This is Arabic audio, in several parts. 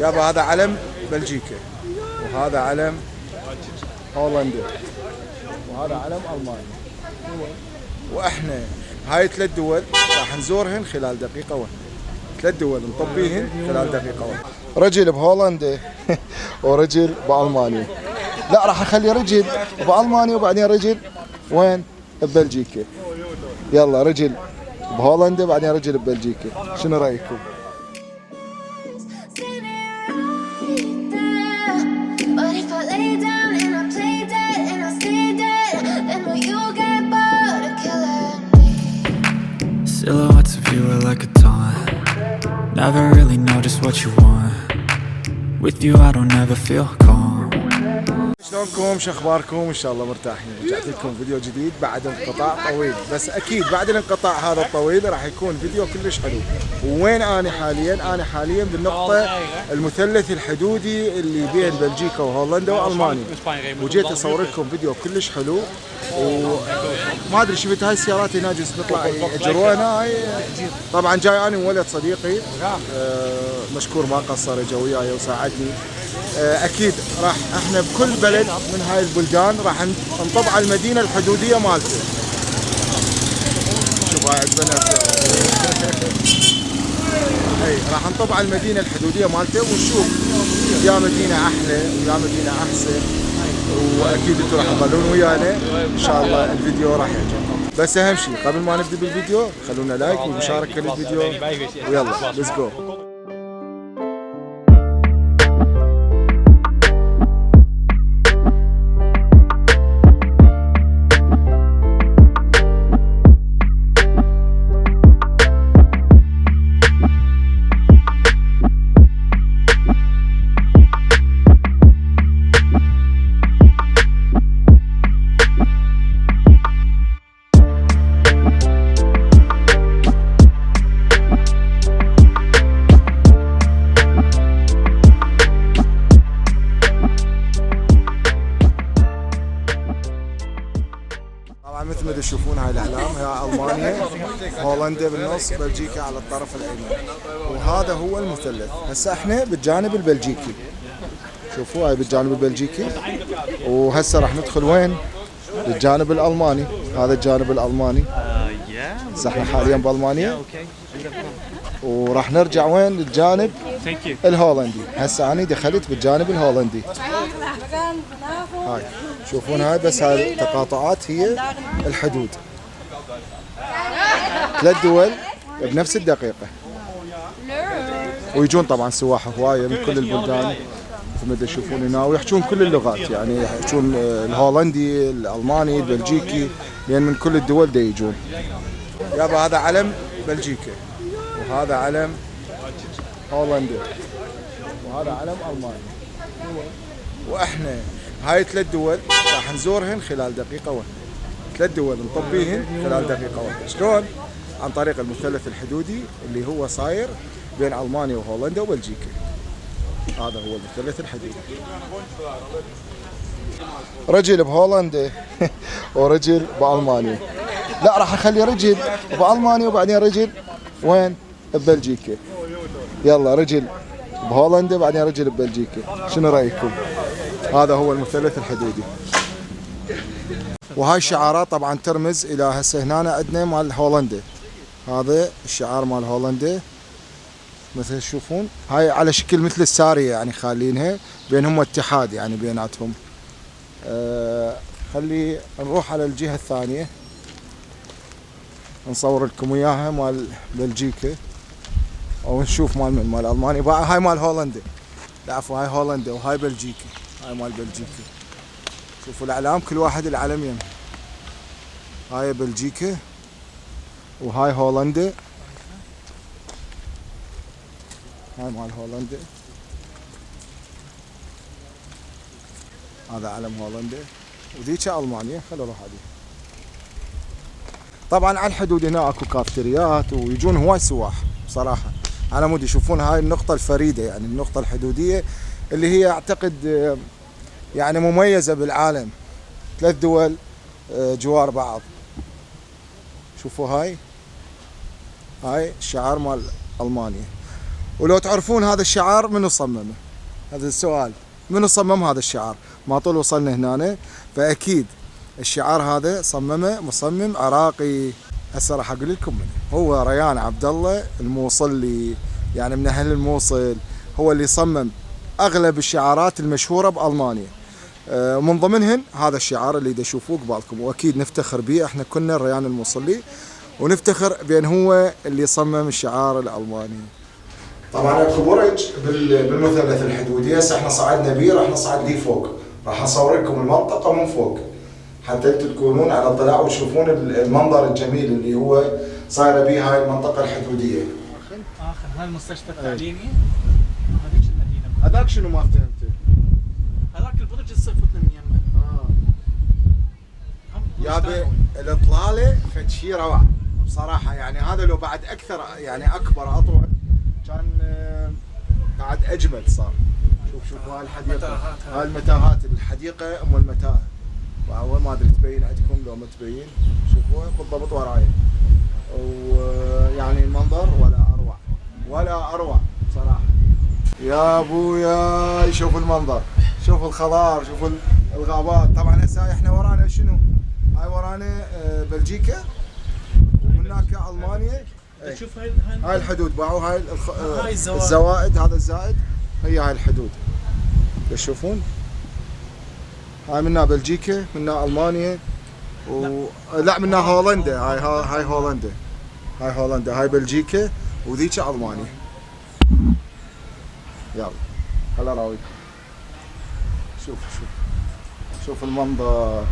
يابا هذا علم بلجيكا، وهذا علم هولندا، وهذا علم المانيا. واحنا هاي 3 دول راح نزورهن خلال دقيقة واحدة. 3 دول نطبيهن خلال دقيقة واحدة. رجل بهولندا ورجل بألمانيا. لا راح اخلي رجل بألمانيا وبعدين رجل وين؟ ببلجيكا. يلا رجل بهولندا بعدين رجل ببلجيكا، شنو رأيكم؟ Silhouettes of you are like a taunt. Never really know just what you want. With you I don't ever feel calm. شلونكم؟ شو اخباركم؟ ان شاء الله مرتاحين. رجعت لكم فيديو جديد بعد انقطاع طويل، بس اكيد بعد الانقطاع هذا الطويل راح يكون فيديو كلش حلو. وين انا حاليا؟ انا حاليا بالنقطة المثلث الحدودي اللي بين بلجيكا وهولندا والمانيا، وجيت اصور لكم فيديو كلش حلو. وما ادري شفت هاي السيارات هنا جالس نطلع يأجروها هاي. طبعا جاي انا وولد صديقي مشكور ما قصر، اجى وياي وساعدني. اكيد راح احنا بكل بلد من هاي البلدان راح نطب على المدينه الحدوديه مالته. شوف هاي عجبنا اي راح نطب على المدينه الحدوديه مالته ونشوف يا مدينه احلى ويا مدينه احسن. واكيد انتم راح تضلون ويانا ان شاء الله. الفيديو راح يعجبكم، بس اهم شيء قبل ما نبدا بالفيديو خلونا لايك ومشاركه للفيديو، ويلا ليتس جو. مثل ما تشوفون هاي الاعلام هي المانيا، هولندا بالنص، بلجيكا على الطرف الايمن، وهذا هو المثلث. هسه احنا بالجانب البلجيكي، شوفوا هاي بالجانب البلجيكي، وهسه راح ندخل وين؟ بالجانب الالماني. هذا الجانب الالماني. هسه احنا حاليا بالمانيا، وراح نرجع وين؟ للجانب الهولندي. هسه انا دخلت بالجانب الهولندي. هاي تشوفون هاي بس هاي التقاطعات هي الحدود. 3 دول بنفس الدقيقة، ويجون طبعا سواح هواية من كل البلدان مثل ما تشوفون هنا، ويحجون كل اللغات، يعني يحجون الهولندي، الألماني، البلجيكي، لأن من كل الدول دا يجون. يابا هذا علم بلجيكا، وهذا علم هولندا، وهذا علم ألمانيا. واحنا هاي 3 دول راح نزورهن خلال دقيقة واحدة. 3 دول نطبيهن خلال دقيقة واحدة. شلون؟ عن طريق المثلث الحدودي اللي هو صاير بين ألمانيا وهولندا وبلجيكا. هذا هو المثلث الحدودي. رجل بهولندا ورجل بألمانيا. لا راح اخلي رجل بألمانيا وبعدين رجل وين؟ ببلجيكا. يلا رجل بهولندا بعدين رجل ببلجيكا، شنو رأيكم؟ هذا هو المثلث الحدودي. وهاي الشعارات طبعا ترمز الى هسه هنا عندنا مال هولندا. هذا الشعار مال هولندا مثل تشوفون، هاي على شكل مثل السارية، يعني خالينها بينهم اتحاد يعني بيناتهم. خلي نروح على الجهة الثانية نصور لكم اياها مال بلجيكا، او نشوف مال المانيا. هاي مال هولندا، لا عفوا هاي هولندا وهاي بلجيكا. هاي مال بلجيكا، شوفوا الاعلام كل واحد العلم يم. هاي بلجيكا وهاي هولندا. هاي مال هولندا، هذا علم هولندا، وذيك المانيا. خلوا نروح هذه. طبعا على الحدود هنا اكو كافتريات ويجون هواي سواح بصراحه، على مود يشوفون هاي النقطه الفريده، يعني النقطه الحدوديه اللي هي اعتقد يعني مميزه بالعالم. 3 دول جوار بعض. شوفوا هاي الشعار مال المانيا. ولو تعرفون هذا الشعار منو صممه؟ هذا السؤال، منو صمم هذا الشعار؟ ما طول وصلنا هنا، فأكيد الشعار هذا صممه مصمم عراقي. هسه راح أقول لكم منه. هو ريان عبد الله الموصلي، يعني من أهل الموصل. هو اللي صمم أغلب الشعارات المشهورة بألمانيا، من ضمنهن هذا الشعار اللي تشوفوه قبالكم، وأكيد نفتخر به. احنا كنا ريان الموصلي، ونفتخر بأن هو اللي صمم الشعار الألماني. طبعا اكو برج بالمثلث الحدودي. هسه احنا صعدنا بيه، راح نصعد ليه فوق. راح اصور لكم المنطقه من فوق حتى انتم تكونون على اطلاع وتشوفون المنظر الجميل اللي هو صايره به هاي المنطقه الحدوديه. اخر هاي المستشفى التعليمي. هذيك المدينه. هذاك شنو ما فهمت؟ هذاك البرج الصفت من يمه. يابا الاطلاله فد شيء روعه بصراحه. يعني هذا لو بعد اكثر، يعني اكبر اطول، كان بعد اجمل صار. شوف هاي الحديقه، هاي المتاهات، الحديقه ام المتاهه. وهو ما ادري تبين عندكم لو ما تبين. شوفوها بالضبط وراي، ويعني المنظر ولا اروع بصراحه. يا ابويا شوف المنظر، شوف الخضار، شوف الغابات. طبعا هسه احنا ورانا شنو؟ هاي ورانا بلجيكا، وهناك المانيا. تشوف هاي الحدود باعوا، هاي الزوائد. هذا الزائد، هي هاي الحدود تشوفون. هاي منا بلجيكا، منا المانيا، لا منا هولندا. هاي هولندا، هاي بلجيكا، وذيك المانيا. يلا هلا راويكم. شوف المنظر،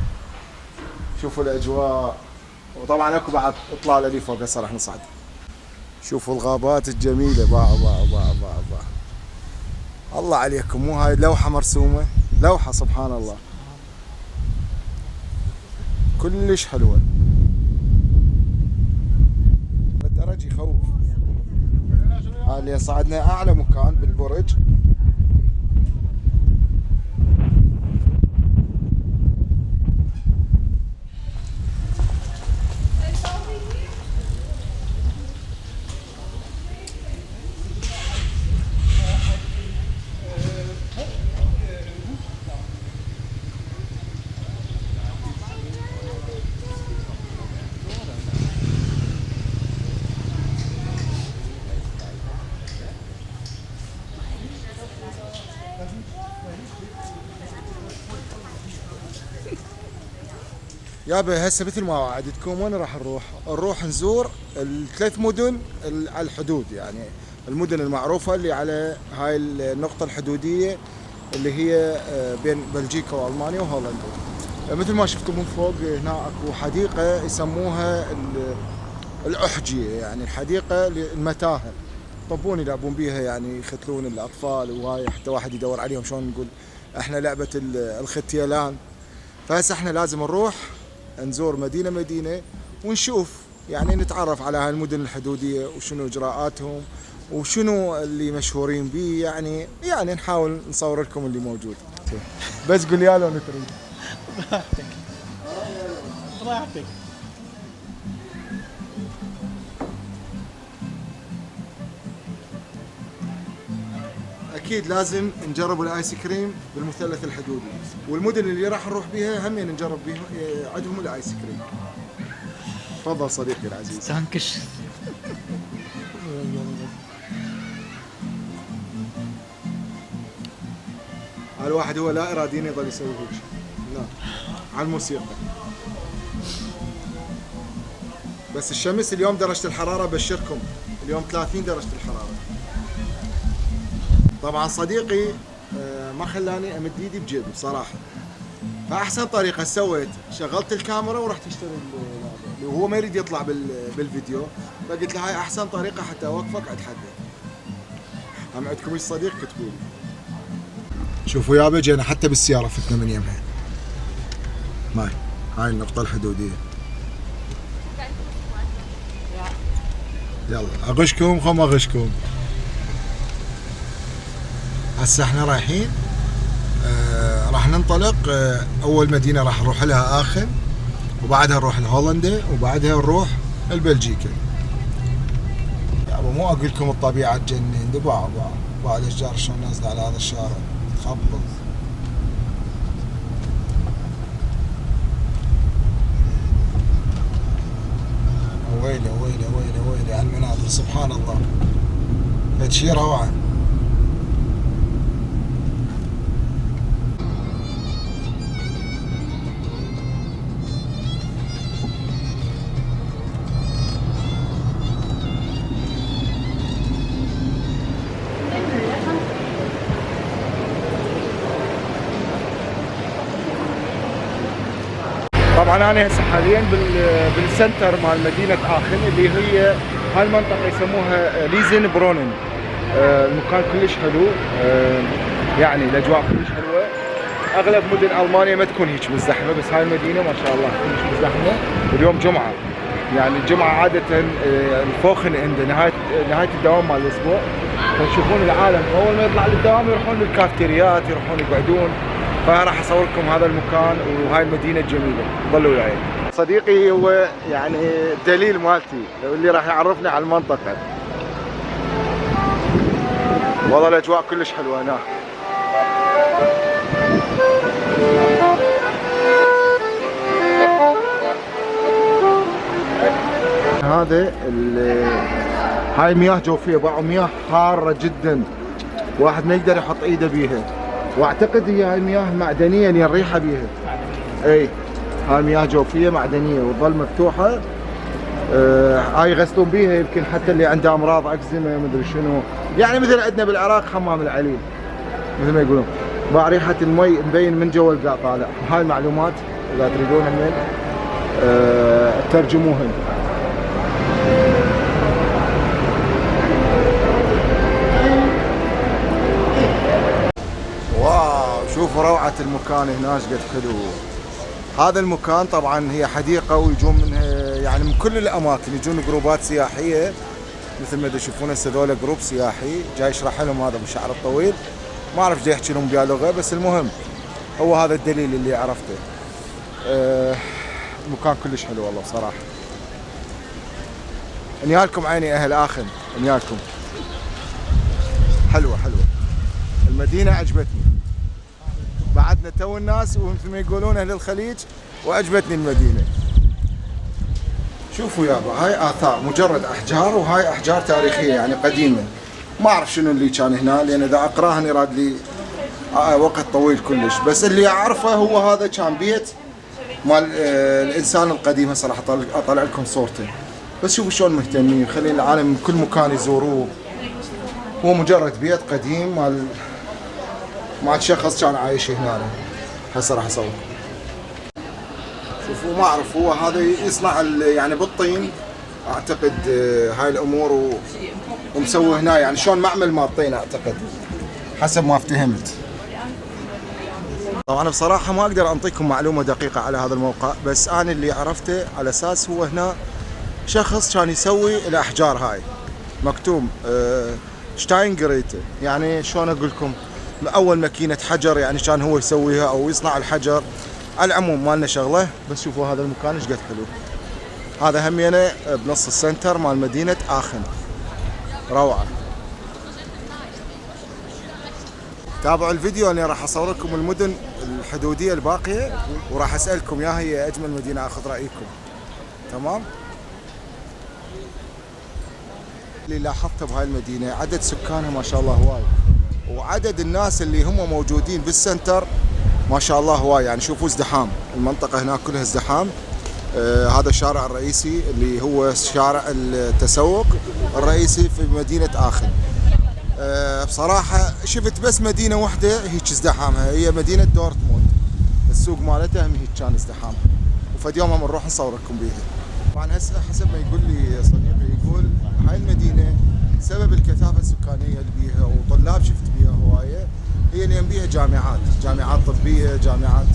شوفوا الاجواء. وطبعا اكو بعد اطلع لي فوق. هسه راح نصعد. شوفوا الغابات الجميله. باع الله عليكم. مو هاي لوحه مرسومه، لوحه سبحان الله، كلش حلوه. الدرج يخوف. هاي اللي صعدنا اعلى مكان بالبرج. يابا هسه مثل ما وعدتكم، وين راح نروح نزور الثلاث مدن على الحدود، يعني المدن المعروفة اللي على هاي النقطة الحدودية اللي هي بين بلجيكا والمانيا وهولندا. مثل ما شفتم من فوق هنا اكو حديقة يسموها الأحجية، يعني الحديقة المتاهة. يطبون يلعبون بيها، يعني يختلون الأطفال، وهاي حتى واحد يدور عليهم. شلون نقول احنا لعبة الختيلان. فهسه احنا لازم نروح نزور مدينة ونشوف، يعني نتعرف على هاي المدن الحدودية وشنو اجراءاتهم وشنو اللي مشهورين به. يعني نحاول نصور لكم اللي موجود. بس قول يا لو تريد. براحتك. اكيد لازم نجرب الايس كريم بالمثلث الحدودي، والمدن اللي راح نروح بيها هم نجرب بيها عندهم الايس كريم. تفضل صديقي العزيز. سانكش. الواحد هو لا اراديا يظل يسوي هيك. نعم على الموسيقى. بس الشمس اليوم درجة الحرارة بشركم اليوم 30 درجة الحرارة. طبعا صديقي ما خلاني امد ايدي بجيبي بصراحة، فاحسن طريقة سويت شغلت الكاميرا ورحت اشتري اللي هو ما يريد يطلع بالفيديو، فقلت له هاي احسن طريقة حتى اوقفك اتحدى. هم عندكم ايش صديق كتبوا لي. شوفوا يابا جينا حتى بالسيارة فتنا من يمها. هاي النقطة الحدودية. يلا اغشكم خو ما اغشكم. هسه احنا رايحين راح ننطلق. اول مدينة راح نروح لها اخن، وبعدها نروح لهولندا، وبعدها نروح لبلجيكا. مو اقول لكم الطبيعه تجنن، دبا بعض الاشجار شلون نازله على هذا الشارع تخبط. ويلي ويلي ويلي ويلي على المناظر سبحان الله، هيك شي روعه. طبعا انا هسه حاليا بالسنتر مال مدينه اخن اللي هي هاي المنطقه يسموها ليزن برونن. المكان كلش حلو، يعني الاجواء كلش حلوه. اغلب مدن المانيا ما تكون هيك مزدحمه، بس هاي المدينه ما شاء الله كلش مزدحمه. واليوم جمعه، يعني الجمعه عاده الفوخن عند نهايه الدوام مال الاسبوع، فتشوفون العالم اول ما يطلع للدوام يروحون للكافتريات، يروحون يقعدون. فراح اصور لكم هذا المكان وهاي المدينه الجميله، ضلوا وياي. صديقي هو يعني الدليل مالتي اللي راح يعرفني على المنطقه. والله الاجواء كلش حلوه هناك. هذا هاي مياه جوفيه، بعض مياه حاره جدا، واحد ما يقدر يحط ايده بيها، واعتقد هي مياه معدنيه يعني الريحه بيها. اي هاي مياه جوفيه معدنيه وتظل مفتوحه. هاي يغسلون بيها يمكن حتى اللي عنده امراض اكزيما مدري شنو، يعني مثل عندنا بالعراق حمام العليل مثل ما يقولون. باع ريحه المي مبين من جوا القاع طالع. هاي المعلومات اذا تريدون من ترجموهن. شوفوا روعة المكان هنا قد حلو. هذا المكان طبعا هي حديقة ويجون منها يعني من كل الأماكن، يجون جروبات سياحية مثل ما تشوفون هسه ذولا جروب سياحي جاي يشرح لهم هذا بالشعر الطويل. ما أعرف جاي يحكي لهم بيا لغة، بس المهم هو هذا الدليل اللي عرفته. المكان كلش حلو والله بصراحة. انيالكم عيني أهل آخن، انيالكم. حلوة حلوة المدينة، عجبتني. بعدنا تو الناس ومثل ما يقولون اهل الخليج، وعجبتني المدينه. شوفوا يابا هاي اثار مجرد احجار، وهاي احجار تاريخيه يعني قديمه. ما اعرف شنو اللي كان هنا، لان اذا اقراها يراد لي وقت طويل كلش، بس اللي اعرفه هو هذا كان بيت مال الانسان القديم. هسه راح اطلع لكم صورته، بس شوفوا شلون مهتمين، خلين العالم من كل مكان يزوروه. هو مجرد بيت قديم مع شخص كان عايش هنا. هسه راح اصور. شوفوا ما اعرف هو هذا يصنع يعني بالطين اعتقد هاي الامور، ومسوي هنا يعني شلون معمل مال طين اعتقد حسب ما افتهمت. طبعا بصراحه ما اقدر انطيكم معلومه دقيقه على هذا الموقع، بس انا اللي عرفته على اساس هو هنا شخص كان يسوي الاحجار هاي، مكتوب شتاينجريته، يعني شلون اقول لكم اول ماكينه حجر يعني كان هو يسويها او يصنع الحجر. على العموم ما لنا شغله، بس شوفوا هذا المكان ايش قد حلو. هذا همينه بنص السنتر مال مدينه اخن، روعه. تابعوا الفيديو، انا راح اصور لكم المدن الحدوديه الباقيه، وراح اسالكم يا هي اجمل مدينه، اخذ رايكم. تمام. اللي لاحظته بهاي المدينه عدد سكانها ما شاء الله هواي، وعدد الناس اللي هم موجودين بالسنتر ما شاء الله هواي. يعني شوفوا ازدحام المنطقة هناك كلها ازدحام. هذا الشارع الرئيسي اللي هو شارع التسوق الرئيسي في مدينة آخن. بصراحة شفت بس مدينة واحدة هيك ازدحامها، هي مدينة دورتموند. السوق مالتها هم هيك كان ازدحام، وفد يوم هم نروح نصور لكم بيها. طبعا هسه حسب ما يقول لي صديقي، يقول هاي المدينة سبب الكثافة السكانية اللي بيها وطلاب شفت بيها هواية، هي اللي بيها جامعات طبية، جامعات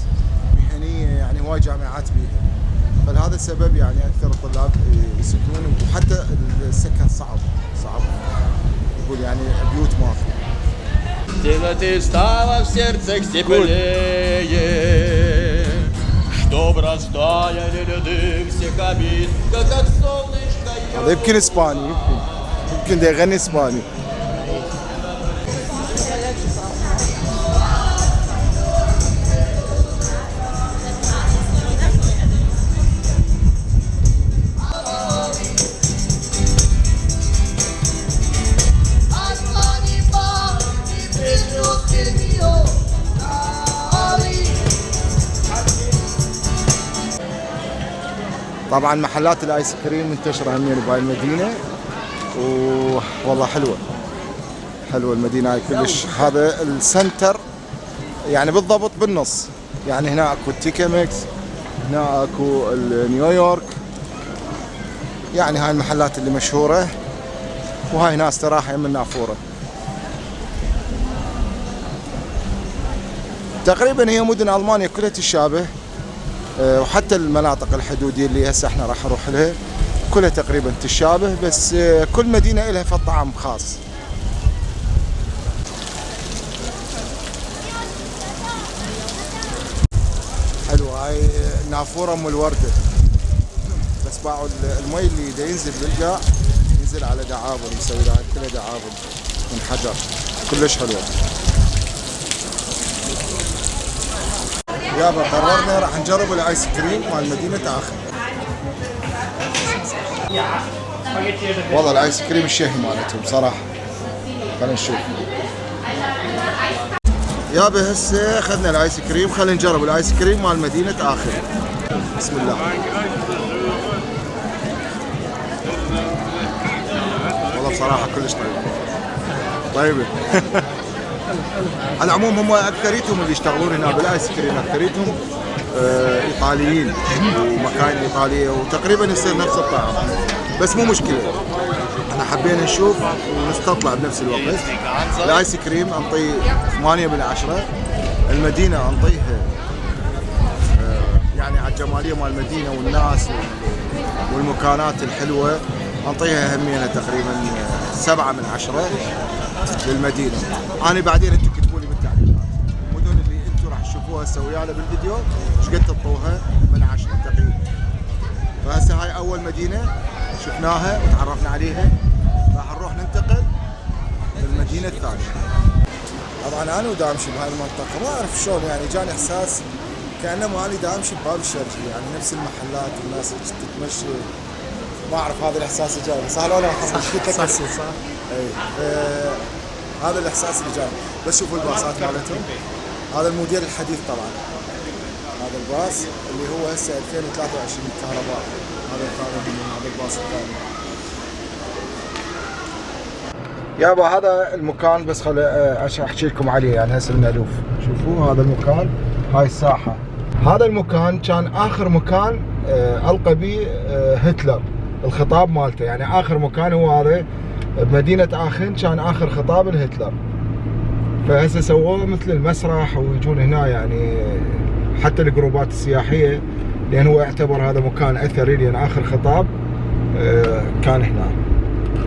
مهنية، يعني هواي جامعات بيها. فلهذا السبب يعني أكثر الطلاب يسكنون، وحتى السكن صعب. يقول يعني بيوت ماكو. Ты стала в сердцах теплее, чтоб растаяли льды всех обид, как от солнышка. هذا يمكن اسباني، يمكن دا يغني اسباني. طبعا محلات الايس كريم منتشره همين بهاي المدينه، والله حلوه المدينه هاي كلش. هذا السنتر يعني بالضبط بالنص، يعني هنا اكو التيكا ميكس، هنا اكو نيويورك، يعني هاي المحلات اللي مشهوره، وهاي ناس تراها يم النافوره. تقريبا هي مدن المانيا كلها تشابه، وحتى المناطق الحدودية اللي هسه احنا راح نروح لها كلها تقريبا تشابه، بس كل مدينة لها طعم خاص. حلوة هاي نافورة ام الوردة، بس باعوا المي اللي دا ينزل بالقاع ينزل على دعابل، مسوي لها كلها دعابل من حجر، كلش حلوة. يابا قررنا راح نجرب الايس كريم مال مدينة آخن. والله الايس كريم الشهي مالتهم صراحة. خلينا نشوف. يابا هسه اخذنا الايس كريم، خلينا نجرب الايس كريم مال مدينة آخن. بسم الله. والله بصراحة كلش طيبة. على العموم هم اكثريتهم اللي يشتغلون هنا بالايس كريم اكثريتهم ايطاليين ومكاين ايطاليه، وتقريبا يصير نفس الطعم، بس مو مشكله. احنا حبينا نشوف ونستطلع بنفس الوقت. الايس كريم انطيه 8 من 10. المدينه انطيها يعني على الجماليه مال المدينه والناس والمكانات الحلوه انطيها همينه تقريبا 7 من 10 للمدينه. انا بعدين انتم كتبوا لي بالتعليقات المدن اللي انتم راح تشوفوها هسه ويانا بالفيديو ايش قد تعطوها من 10 تقريبا. فهسه هاي اول مدينه شفناها وتعرفنا عليها، راح نروح ننتقل للمدينه الثانيه. طبعا انا ودا امشي بهاي المنطقه ما اعرف شلون، يعني جاني احساس كانه مالي دا امشي بباب الشرقي، يعني نفس المحلات والناس تتمشي، ما اعرف هذا الاحساس اللي جاني. صح ولا لا؟ صح. اي هذا الاحساس اللي جاني. بس شوفوا الباصات مالتهم، هذا الموديل الحديث طبعا، هذا الباص اللي هو هسه 2023 كهرباء، هذا الثاني هذا الباص الثاني. يابا هذا المكان بس عشان احكي لكم عليه، يعني هسه المألوف. شوفوا هذا المكان، هاي الساحه، هذا المكان كان اخر مكان القى به هتلر الخطاب مالته، يعني اخر مكان هو هذا بمدينة آخن، كان آخر خطاب لهتلر. فهسه سووه مثل المسرح ويجون هنا يعني حتى الجروبات السياحية، لأن هو يعتبر هذا مكان أثري، لأن آخر خطاب كان هنا.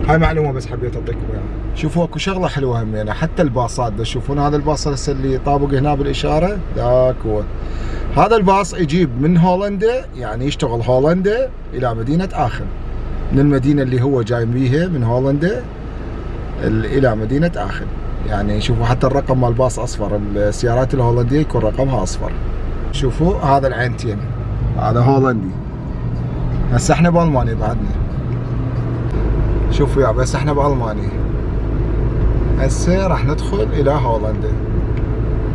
هاي معلومة بس حبيت أعطيكم إياها. شوفوا اكو شغلة حلوة همينة، حتى الباصات تشوفون هذا الباص هسه اللي طابق هنا بالإشارة، ذاك هو. هذا الباص يجيب من هولندا، يعني يشتغل هولندا إلى مدينة آخن، من المدينة اللي هو جاي بيها من هولندا إلى مدينة آخن. يعني شوفوا حتى الرقم مال الباص أصفر، السيارات الهولندية يكون رقمها أصفر. شوفوا هذا العينتين، هذا هولندي. هسه احنا بألمانيا بعدنا. شوفوا يا بس احنا بألمانيا، هسه راح ندخل إلى هولندا.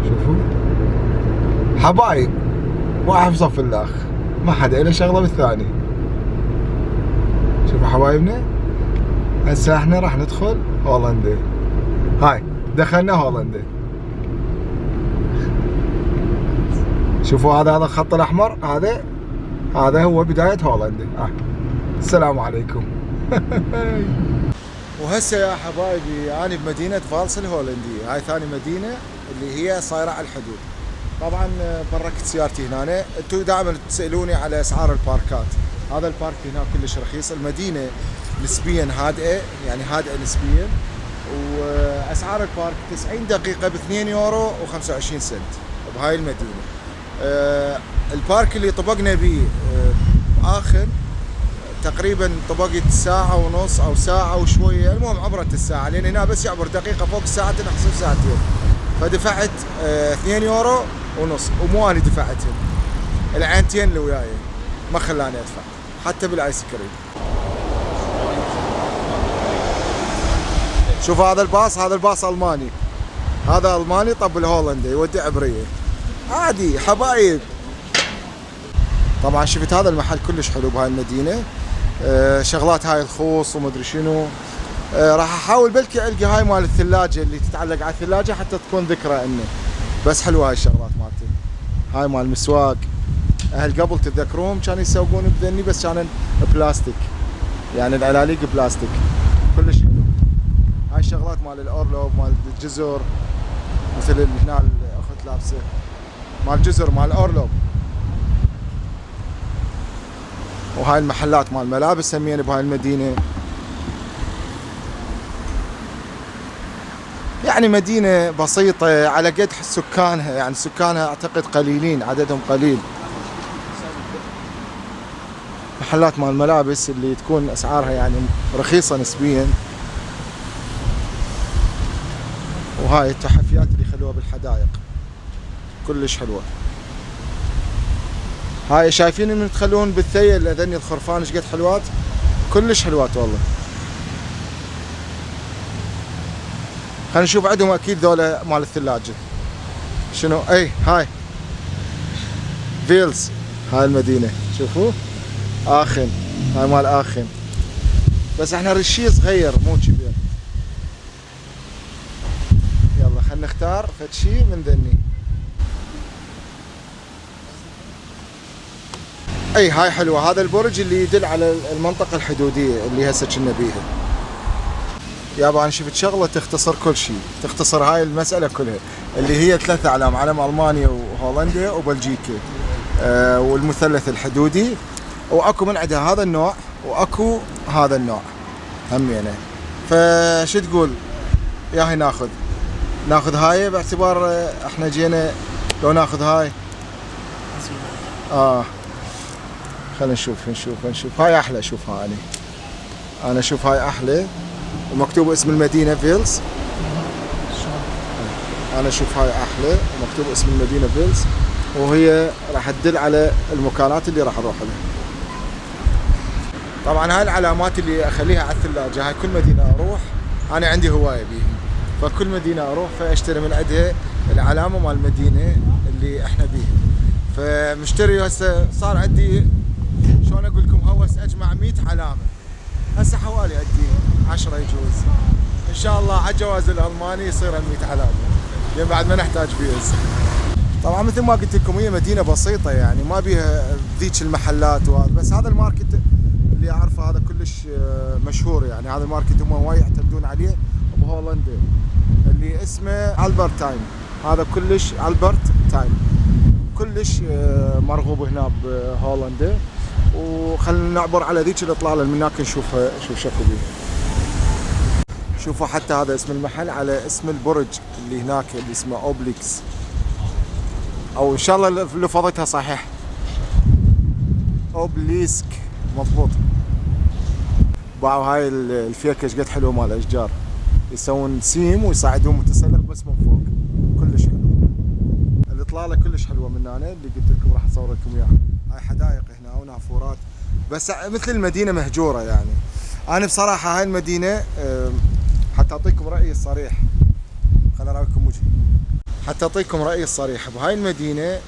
شوفوا حبايب، واحد بصف الأخ، ما حدا إله شغلة بالثاني. شوفوا حبايبنا، هسه احنا راح ندخل هولندا. هاي دخلنا هولندا. شوفوا هذا الخط الأحمر، هذا هو بداية هولندا. السلام عليكم. وهسه يا حبايبي أنا بمدينة فالس الهولندية، هاي ثاني مدينة اللي هي صايرة على الحدود. طبعا بركت سيارتي هنا. انتم دائما تسألوني على أسعار الباركات. هذا البارك هنا كلش رخيص، المدينة نسبيا هادئة، يعني هادئة نسبيا، وأسعار البارك 90 دقيقة ب2 يورو و25 سنت بهاي المدينة. البارك اللي طبقنا به آخن تقريبا طبقت ساعة ونص او ساعة وشوية، المهم عبرت الساعة، لان هنا بس يعبر دقيقة فوق الساعتين احسب ساعتين. فدفعت 2 يورو ونص، ومو انا دفعتهم، العينتين اللي وياي ما خلاني ادفع حتى بالايس كريم. شوف هذا الباص، هذا الباص الماني، هذا الماني طب الهولندي يودي عبريه عادي حبايب. طبعا شفت هذا المحل كلش حلو بهاي المدينه، شغلات هاي الخوص ومدري شنو. راح احاول بلكي القى هاي مال الثلاجه اللي تتعلق على الثلاجه حتى تكون ذكرى انه بس حلوه هاي الشغلات مالتي. هاي مال المسواق، اهل قبل تتذكرون كانوا يسوقون بذني بس كان بلاستيك، يعني العلاليق بلاستيك كلش حلو. هاي الشغلات مال الاورلوب مال الجزر، مثل هنا الاخت لابسه مال الجزر مال الاورلوب. وهاي المحلات مال ملابس همين بهاي المدينه. يعني مدينه بسيطه على قد سكانها، يعني سكانها اعتقد قليلين، عددهم قليل. محلات مال ملابس اللي تكون اسعارها يعني رخيصه نسبيا. وهاي التحفيات اللي خلوها بالحدائق كلش حلوه. هاي شايفين انه تخلون بالثيل اذني الخرفان ايش قد حلوات، كلش حلوات والله. خلينا نشوف عندهم اكيد ذولا مال الثلاجه شنو. اي هاي فيلز، هاي المدينه شوفوا اخن، هاي مال اخن، بس احنا رشي صغير مو كبير. يلا خلينا نختار فد شي من ذني. اي هاي حلوه، هذا البرج اللي يدل على المنطقه الحدوديه اللي هسه كنا بيها. يابا انا شفت شغله تختصر كل شيء، تختصر هاي المساله كلها، اللي هي 3 اعلام، علم المانيا وهولندا وبلجيكا، والمثلث الحدودي. واكو من عندها هذا النوع واكو هذا النوع همينه. فش تقول ياهي ناخذ هاي باعتبار احنا جينا، لو ناخذ هاي خلينا نشوف هاي احلى. شوفها انا اشوف هاي احلى، ومكتوب اسم المدينه فيلز. انا اشوف هاي احلى ومكتوب اسم المدينه فيلز، وهي راح تدل على المكانات اللي راح اروح لها. طبعا هاي العلامات اللي اخليها على الثلاجه، هاي كل مدينه اروح انا عندي هوايه بيهم، فكل مدينه اروح فاشتري من عندها العلامه مال المدينه اللي احنا بيها. فمشتري هسه صار عندي شلون اقول لكم هوس اجمع 100 علامه، هسه حوالي عندي 10 يجوز. ان شاء الله على الجواز الالماني يصير 100 علامه، لان بعد ما نحتاج فيز. طبعا مثل ما قلت لكم هي مدينه بسيطه، يعني ما بيها ذيك المحلات وهذا، بس هذا الماركت اللي اعرفه هذا كلش مشهور، يعني هذا الماركت هم وايد يعتمدون عليه بهولندا اللي اسمه ألبرت تايم. هذا كلش ألبرت تايم كلش مرغوب هنا بهولندا. وخلينا نعبر على ذيك الاطلاله من هناك نشوفها شوف شكو بيها. شوفوا حتى هذا اسم المحل على اسم البرج اللي هناك اللي اسمه اوبليكس، او ان شاء الله لفظتها صحيح اوبليسك مضبوط. باعوا هاي الفيكه ايش قد حلوه مال الاشجار، يسوون سيم ويصعدون متسلق بس من فوق، كلش حلو. الاطلاله كلش حلوه من هنا اللي قلت لكم راح اصور لكم اياها. هاي حدائق هنا ونافورات، بس مثل المدينه مهجوره. يعني انا بصراحه هاي المدينه حتى اعطيكم رايي الصريح، خليني اراويكم وجهي حتى اعطيكم رايي الصريح بهاي المدينه،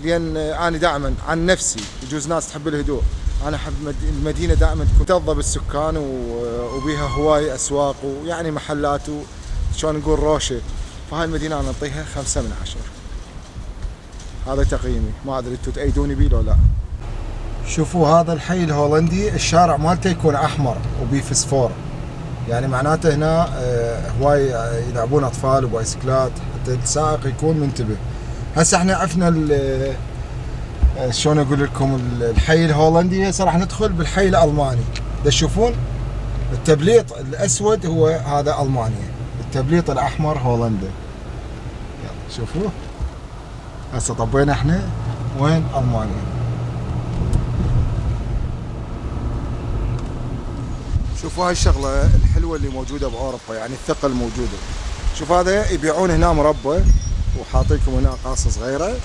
لان انا دائما عن نفسي، يجوز ناس تحب الهدوء، انا احب المدينه دائما تكون مكتظه بالسكان وبيها هواي اسواق ويعني محلات وشلون نقول روشه. فهاي المدينه انا اعطيها 5 من 10. هذا تقييمي، ما ادري انتم تأيدوني بيه لو لا. شوفوا هذا الحي الهولندي الشارع مالته يكون احمر وبيه فسفور، يعني معناته هنا هواي يلعبون اطفال وبايسكلات، حتى السائق يكون منتبه. هسه احنا عرفنا شلون اقول لكم الحي الهولندي، هسه راح ندخل بالحي الالماني. تشوفون التبليط الاسود هو هذا المانيا، التبليط الاحمر هولندا. يلا شوفوه هسه طبينا احنا وين المانيا. شوفوا هاي الشغله الحلوه اللي موجوده باوروبا، يعني الثقل موجوده. شوف هذا يبيعون هنا مربى وحاطيكم هنا قاصه صغيره،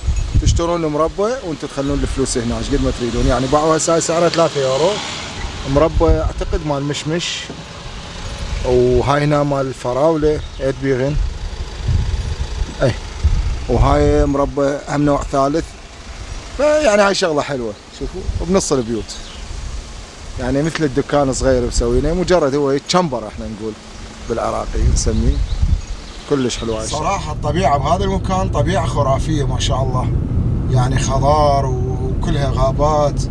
تشترون المربى وانتم تخلون الفلوس هنا ايش قد ما تريدون. يعني باعوها هسه سعرها 3 يورو مربى اعتقد مال مشمش، وهاي هنا مال الفراوله 8 بيغن، اي وهاي مربى هم نوع ثالث. فيعني هاي شغله حلوه شوفوا وبنص البيوت، يعني مثل الدكان صغير مسوينه، مجرد هو تشمبر احنا نقول بالعراقي نسميه. كلش حلوه هاي صراحه. الطبيعه بهذا المكان طبيعه خرافيه ما شاء الله، يعني خضار وكلها غابات،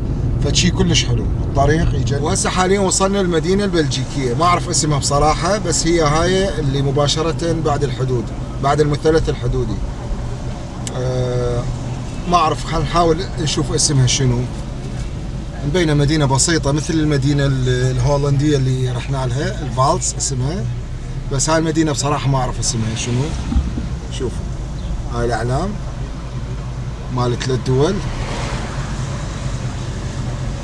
فشي كلش حلو. الطريق يجي. وهسه حاليا وصلنا المدينه البلجيكيه، ما اعرف اسمها بصراحه، بس هي هاي اللي مباشره بعد الحدود، بعد المثلث الحدودي. ما اعرف، خلينا نحاول نشوف اسمها شنو. مبينه مدينه بسيطه مثل المدينه الهولنديه اللي رحنا لها، الفالس اسمها، بس هاي المدينه بصراحه ما اعرف اسمها شنو. شوفوا هاي الاعلام مال 3 دول،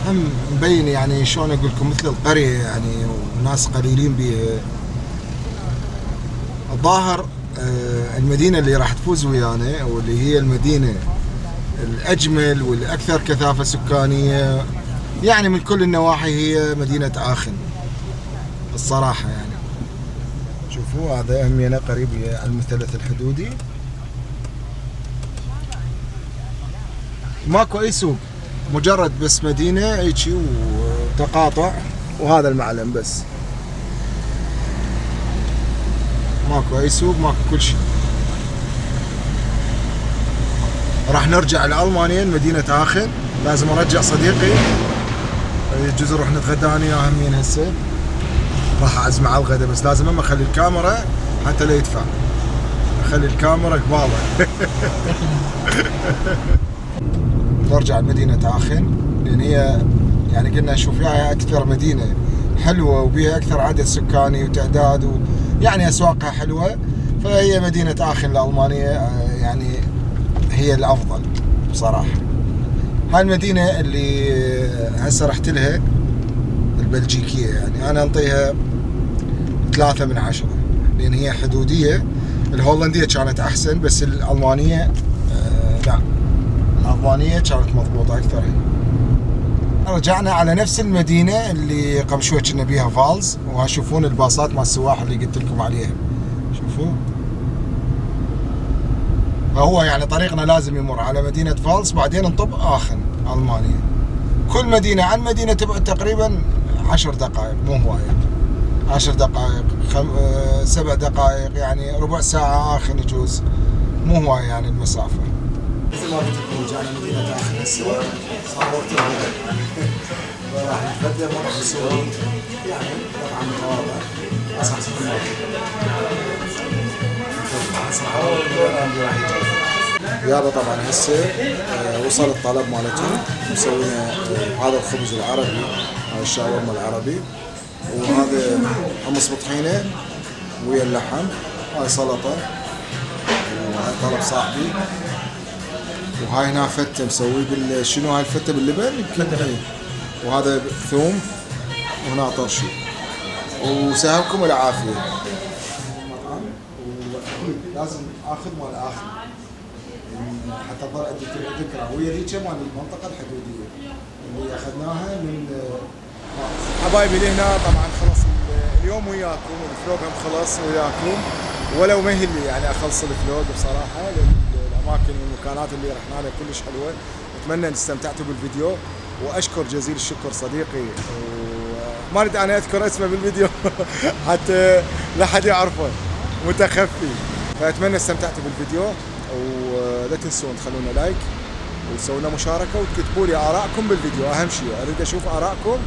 هم مبين يعني شلون اقول لكم مثل القريه يعني، وناس قليلين بيها. الظاهر المدينه اللي راح تفوز ويانا واللي هي المدينه الاجمل والاكثر كثافه سكانيه يعني من كل النواحي هي مدينه آخن الصراحه. يعني شوفوا هذا همينه قريب على المثلث الحدودي، ماكو اي سوق، مجرد بس مدينه هيجي وتقاطع، وهذا المعلم بس، ماكو اي سوق، ماكو كل شيء. راح نرجع لألمانيا مدينة آخن، لازم ارجع صديقي، يجوز نروح نتغدى انا وياه همين هسه، راح اعزمه على الغداء، بس لازم اما اخلي الكاميرا حتى لا يدفع، اخلي الكاميرا قباله. نرجع لمدينة آخن لان هي يعني قلنا نشوف فيها اكثر مدينة حلوة وبيها اكثر عدد سكاني وتعداد يعني اسواقها حلوة، فهي مدينة آخن الألمانية يعني هي الافضل بصراحة. هاي المدينة اللي هسه رحت لها البلجيكية، يعني انا انطيها 3 من 10 لان هي حدودية. الهولندية كانت احسن، بس الألمانية لا، الألمانية كانت مضبوطة اكثر. رجعنا على نفس المدينة اللي قبل شوي كنا بيها فالز، وهشوفون الباصات مع السواح اللي قلت لكم عليها. شوفوا فهو يعني طريقنا لازم يمر على مدينة فالز، بعدين نطب آخن ألمانيا. كل مدينة عن مدينة تبعد تقريبا 10 دقائق، مو هواية، 10 دقائق 7 دقائق، يعني ربع ساعة آخن يجوز، مو هواية يعني المسافة. مثل ما قلت لكم رجعنا مدينة آخن هسه، صورت راح نتغدى مطعم سوري، يعني مطعم متواضع أساس يابا. طبعا هسه وصل الطلب مالتهم، مسوينا هذا الخبز العربي، هذا الشاورما العربي، وهذا حمص بطحينه ويا اللحم، هاي سلطه، وهاي طلب صاحبي، وهاي هنا فته مسوي شنو هاي الفته باللبن يمكن، وهذا ثوم، وهنا طرشي، وسهمكم العافيه. لازم اخذ مال اخر حتى تظل عندي ذكرى، وهي ذيك مال المنطقه الحدوديه اللي اخذناها من حبايبي اللي هنا. طبعا خلص اليوم وياكم، الفلوج هم خلص وياكم، ولو ما هي اللي يعني اخلص الفلوج بصراحه، الاماكن والمكانات اللي رحنا لها كلش حلوه. اتمنى ان استمتعتوا بالفيديو، واشكر جزيل الشكر صديقي، وما اريد انا اذكر اسمه بالفيديو حتى لا حد يعرفه، متخفي. فاتمنى استمتعتوا بالفيديو، ولا تنسون تخلونا لايك وتسوون مشاركه وتكتبوا لي ارائكم بالفيديو. اهم شيء اريد اشوف ارائكم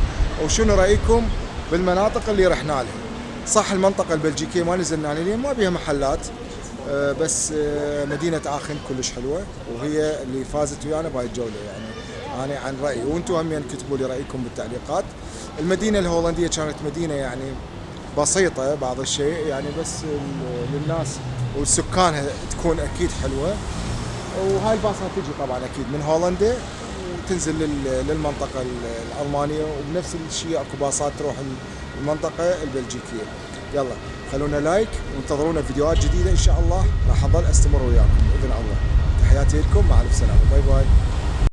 وشنو رايكم بالمناطق اللي رحنا لها. صح المنطقه البلجيكيه ما نزلنا عليها، ما بيها محلات، بس مدينه آخن كلش حلوه، وهي اللي فازت ويانا بهاي الجوله. يعني انا عن رايي، وانتم هم يعني كتبوا لي رايكم بالتعليقات. المدينه الهولنديه كانت مدينه يعني بسيطه بعض الشيء يعني، بس للناس وسكانها تكون اكيد حلوه. وهاي الباصات تجي طبعا اكيد من هولندا وتنزل للمنطقه الالمانيه، وبنفس الشيء اكو باصات تروح المنطقة البلجيكية. يلا خلونا لايك وانتظرونا فيديوهات جديدة إن شاء الله، راح أظل أستمر وياكم بإذن الله. تحياتي لكم، مع ألف سلامة، باي باي.